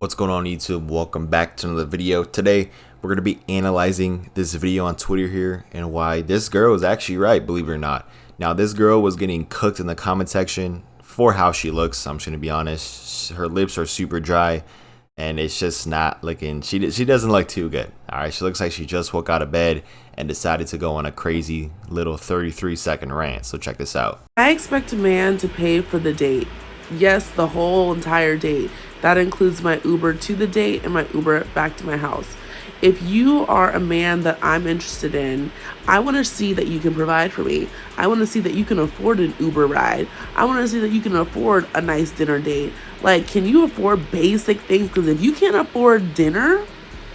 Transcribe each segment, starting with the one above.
What's going on YouTube? Welcome back to another video. Today we're going to be analyzing this video on Twitter here and why this girl is actually right, believe it or not. Now this girl was getting cooked in the comment section for how she looks. I'm just going to be honest. Her lips are super dry and it's just not looking, she doesn't look too good. Alright, she looks like she just woke out of bed and decided to go on a crazy little 33-second rant. So check this out. I expect a man to pay for the date. Yes, the whole entire date. That includes my Uber to the date and my Uber back to my house. If you are a man that I'm interested in, I want to see that you can provide for me. I want to see that you can afford an Uber ride. I want to see that you can afford a nice dinner date. Like, can you afford basic things? Because if you can't afford dinner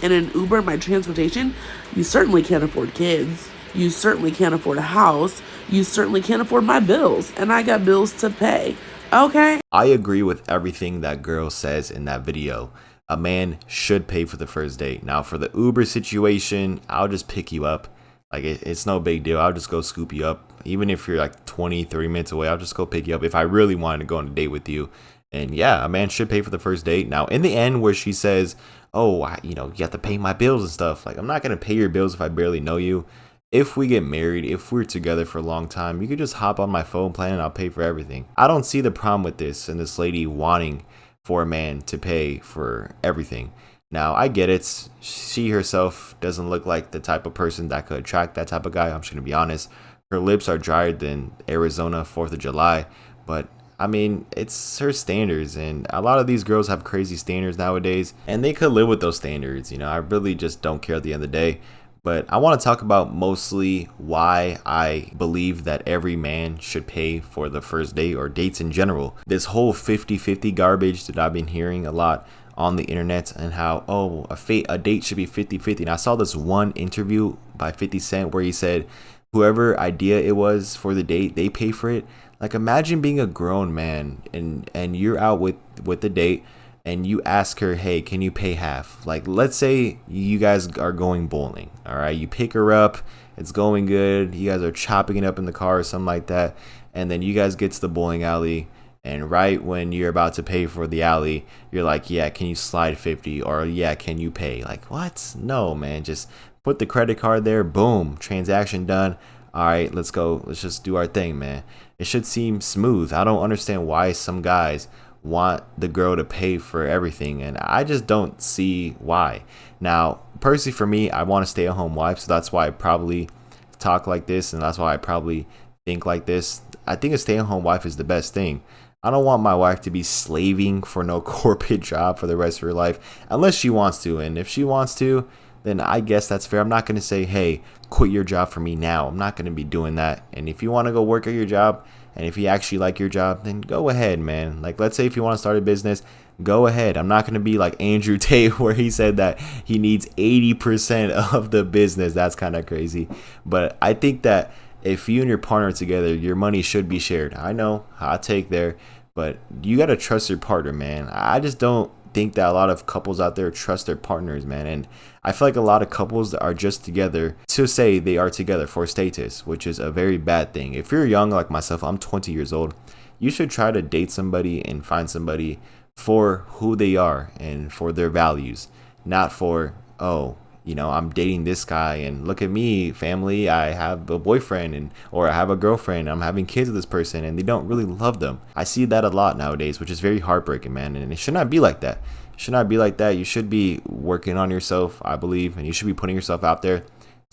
and an Uber, my transportation, you certainly can't afford kids. You certainly can't afford a house. You certainly can't afford my bills. And I got bills to pay. Okay? I agree with everything that girl says in that video. A man should pay for the first date. Now for the Uber situation, I'll just pick you up. Like it's no big deal. I'll just go scoop you up. Even if you're like 20, 30 minutes away, I'll just go pick you up if I really wanted to go on a date with you. And yeah, a man should pay for the first date. Now in the end where she says, oh, you have to pay my bills and stuff. Like I'm not going to pay your bills if I barely know you. If we get married, if we're together for a long time, you could just hop on my phone plan and I'll pay for everything. I don't see the problem with this and this lady wanting for a man to pay for everything. Now, I get it. She herself doesn't look like the type of person that could attract that type of guy. I'm just going to be honest. Her lips are drier than Arizona 4th of July. But, I mean, it's her standards. And a lot of these girls have crazy standards nowadays. And they could live with those standards. I really just don't care at the end of the day. But I want to talk about mostly why I believe that every man should pay for the first date or dates in general. This whole 50-50 garbage that I've been hearing a lot on the internet and how, oh, a date should be 50-50. And I saw this one interview by 50 Cent where he said whoever idea it was for the date, they pay for it. Like imagine being a grown man and you're out with the date and you ask her, hey, can you pay half? Like, let's say you guys are going bowling, all right? You pick her up, it's going good, you guys are chopping it up in the car or something like that, and then you guys get to the bowling alley, and right when you're about to pay for the alley, you're like, yeah, can you slide 50? Or, yeah, can you pay? Like, what? No, man, just put the credit card there, boom, transaction done. All right, let's go, let's just do our thing, man. It should seem smooth. I don't understand why some guys want the girl to pay for everything, and I just don't see why. Now personally for me, I want to stay at home wife, so that's why I probably talk like this and that's why I probably think like this. I think a stay-at-home wife is the best thing. I don't want my wife to be slaving for no corporate job for the rest of her life unless she wants to, and if she wants to, then I guess that's fair. I'm not going to say, hey, quit your job for me now. I'm not going to be doing that. And if you want to go work at your job, and if you actually like your job, then go ahead, man. Like, let's say if you want to start a business, go ahead. I'm not going to be like Andrew Tate where he said that he needs 80% of the business. That's kind of crazy. But I think that if you and your partner are together, your money should be shared. I know, hot take there, but you got to trust your partner, man. I just don't think that a lot of couples out there trust their partners, man. And I feel like a lot of couples that are just together to say they are together for status, which is a very bad thing. If you're young like myself, I'm 20 years old, you should try to date somebody and find somebody for who they are and for their values, not for, oh, I'm dating this guy and look at me, family, I have a boyfriend or I have a girlfriend, I'm having kids with this person and they don't really love them. I see that a lot nowadays, which is very heartbreaking, man, and it should not be like that. It should not be like that. You should be working on yourself, I believe, and you should be putting yourself out there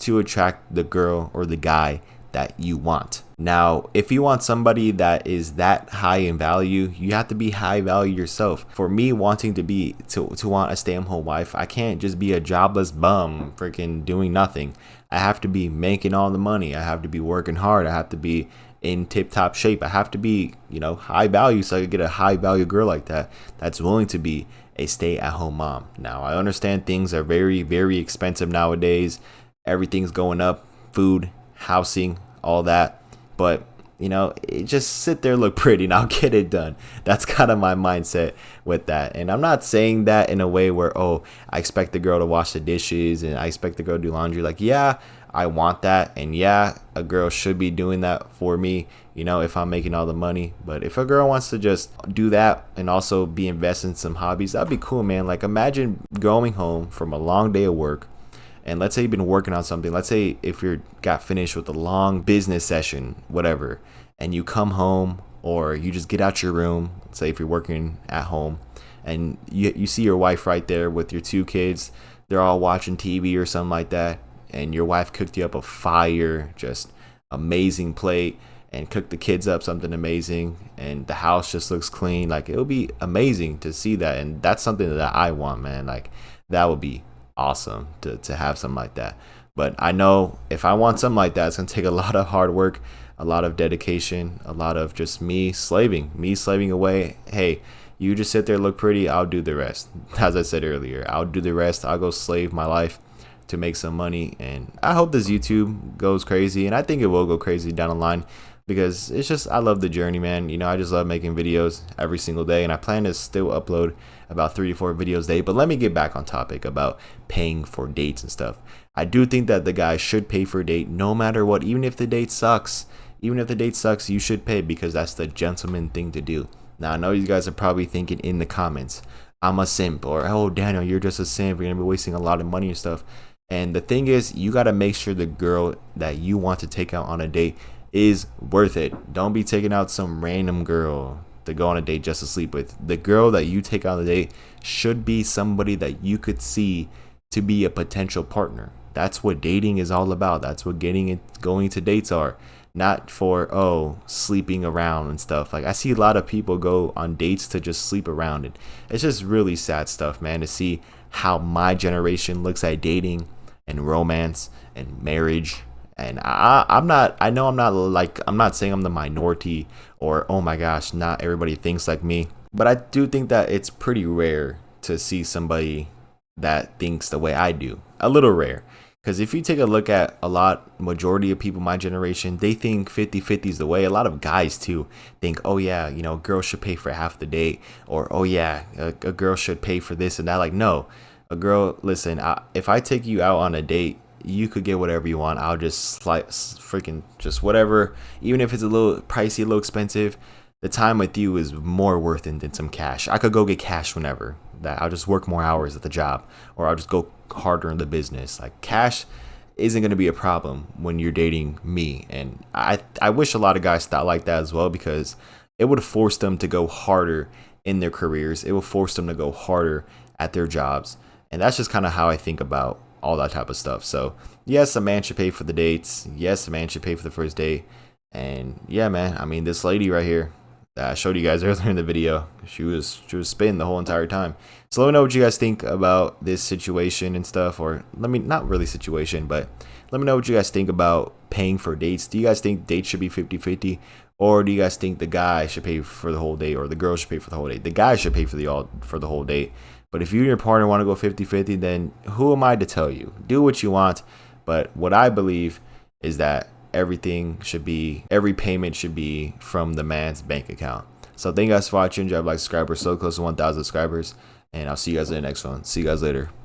to attract the girl or the guy that you want. Now, if you want somebody that is that high in value, you have to be high value yourself. For me, wanting to want a stay-at-home wife, I can't just be a jobless bum freaking doing nothing. I have to be making all the money. I have to be working hard. I have to be in tip-top shape. I have to be, high value so I could get a high value girl like that that's willing to be a stay-at-home mom. Now, I understand things are very, very expensive nowadays. Everything's going up, food, housing, all that. But just sit there, look pretty, and I'll get it done. That's kind of my mindset with that. And I'm not saying that in a way where, oh, I expect the girl to wash the dishes and I expect the girl to do laundry. Like, yeah, I want that. And yeah, a girl should be doing that for me, if I'm making all the money. But if a girl wants to just do that and also be invested in some hobbies, that'd be cool, man. Like, imagine going home from a long day of work, and let's say you've been working on something. Let's say if you got finished with a long business session, whatever, and you come home or you just get out your room, say if you're working at home, and you see your wife right there with your two kids. They're all watching TV or something like that, and your wife cooked you up a fire, just amazing plate, and cooked the kids up something amazing, and the house just looks clean. Like, it'll be amazing to see that, and that's something that I want, man. Like, that would be awesome to have something like that. But I know if I want something like that, it's gonna take a lot of hard work, a lot of dedication, a lot of just me slaving away. Hey, you just sit there, look pretty, I'll do the rest. As I said earlier, I'll do the rest. I'll go slave my life to make some money. And I hope this YouTube goes crazy, and I think it will go crazy down the line, because it's just, I love the journey, man. I just love making videos every single day, and I plan to still upload about 3 to 4 videos a day. But let me get back on topic about paying for dates and stuff. I do think that the guy should pay for a date no matter what. Even if the date sucks, you should pay, because that's the gentleman thing to do. Now, I know you guys are probably thinking in the comments, I'm a simp, or, oh, Daniel, you're just a simp, you're gonna be wasting a lot of money and stuff. And the thing is, you got to make sure the girl that you want to take out on a date is worth it. Don't be taking out some random girl to go on a date just to sleep with. The girl that you take out on a date should be somebody that you could see to be a potential partner. That's what dating is all about. That's what going to dates are. Not for, oh, sleeping around and stuff. Like, I see a lot of people go on dates to just sleep around, and it's just really sad stuff, man, to see how my generation looks at dating and romance and marriage. And I'm not saying I'm the minority, or, oh my gosh, not everybody thinks like me, but I do think that it's pretty rare to see somebody that thinks the way I do. A little rare. Because if you take a look at majority of people my generation, they think 50-50 is the way. A lot of guys too think, oh yeah, girls should pay for half the date, or, oh yeah, a girl should pay for this and that. Like, no, a girl, listen, if I take you out on a date, you could get whatever you want. I'll just freaking just whatever. Even if it's a little pricey, a little expensive, the time with you is more worth it than some cash. I could go get cash whenever. That I'll just work more hours at the job, or I'll just go harder in the business. Like, cash isn't going to be a problem when you're dating me. And I wish a lot of guys thought like that as well, because it would force them to go harder in their careers. It will force them to go harder at their jobs. And that's just kind of how I think about all that type of stuff. So yes, a man should pay for the dates. Yes, a man should pay for the first date. And yeah, man, I mean, this lady right here that I showed you guys earlier in the video, she was spinning the whole entire time. So let me know what you guys think about this situation and stuff, or not really situation, but let me know what you guys think about paying for dates. Do you guys think dates should be 50-50, or do you guys think the guy should pay for the whole date, or the girl should pay for the whole date? The guy should pay for the whole date. But if you and your partner want to go 50-50, then who am I to tell you? Do what you want. But what I believe is that every payment should be from the man's bank account. So thank you guys for watching. Drop like, subscribe. We're so close to 1,000 subscribers, and I'll see you guys in the next one. See you guys later.